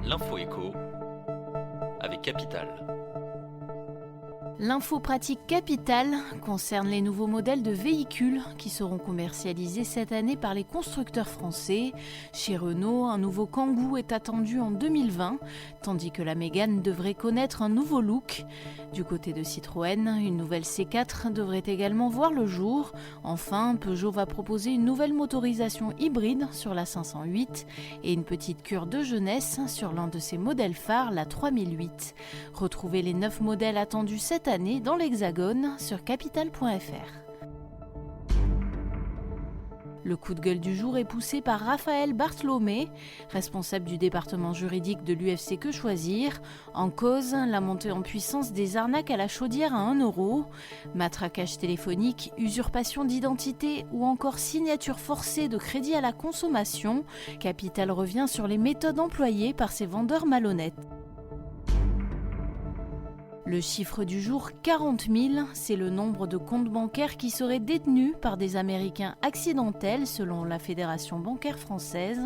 L'info éco avec Capital. L'info pratique Capital concerne les nouveaux modèles de véhicules qui seront commercialisés cette année par les constructeurs français. Chez Renault, un nouveau Kangoo est attendu en 2020, tandis que la Mégane devrait connaître un nouveau look. Du côté de Citroën, une nouvelle C4 devrait également voir le jour. Enfin, Peugeot va proposer une nouvelle motorisation hybride sur la 508 et une petite cure de jeunesse sur l'un de ses modèles phares, la 3008. Retrouvez les 9 modèles attendus cette année dans l'Hexagone sur capital.fr. Le coup de gueule du jour est poussé par Raphaël Bartholomé, responsable du département juridique de l'UFC Que Choisir. En cause, la montée en puissance des arnaques à la chaudière à 1 €, matraquage téléphonique, usurpation d'identité ou encore signature forcée de crédit à la consommation. Capital revient sur les méthodes employées par ces vendeurs malhonnêtes. Le chiffre du jour, 40 000, c'est le nombre de comptes bancaires qui seraient détenus par des Américains accidentels selon la Fédération bancaire française.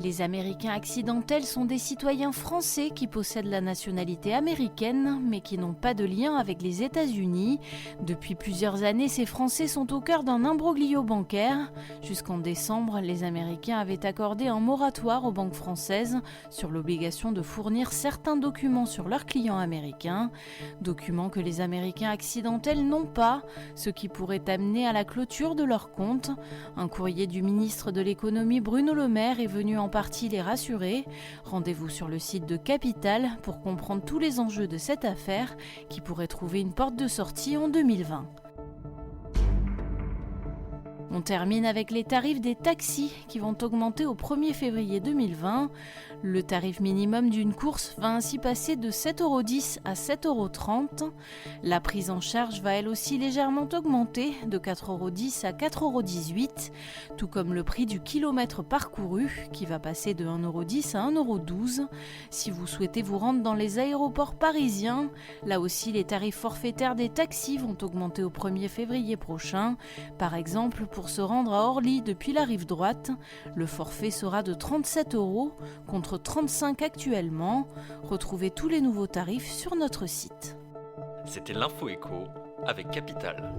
Les Américains accidentels sont des citoyens français qui possèdent la nationalité américaine mais qui n'ont pas de lien avec les États-Unis. Depuis plusieurs années, ces Français sont au cœur d'un imbroglio bancaire. Jusqu'en décembre, les Américains avaient accordé un moratoire aux banques françaises sur l'obligation de fournir certains documents sur leurs clients américains. Documents que les Américains accidentels n'ont pas, ce qui pourrait amener à la clôture de leur compte. Un courrier du ministre de l'économie Bruno Le Maire est venu en partie les rassurer. Rendez-vous sur le site de Capital pour comprendre tous les enjeux de cette affaire qui pourrait trouver une porte de sortie en 2020. On termine avec les tarifs des taxis qui vont augmenter au 1er février 2020. Le tarif minimum d'une course va ainsi passer de 7,10 € à 7,30 €. La prise en charge va elle aussi légèrement augmenter de 4,10 € à 4,18 €, tout comme le prix du kilomètre parcouru qui va passer de 1,10 € à 1,12 €. Si vous souhaitez vous rendre dans les aéroports parisiens, là aussi les tarifs forfaitaires des taxis vont augmenter au 1er février prochain. Par exemple, pour se rendre à Orly depuis la rive droite, le forfait sera de 37 € contre 35 € actuellement. Retrouvez tous les nouveaux tarifs sur notre site. C'était l'info éco avec Capital.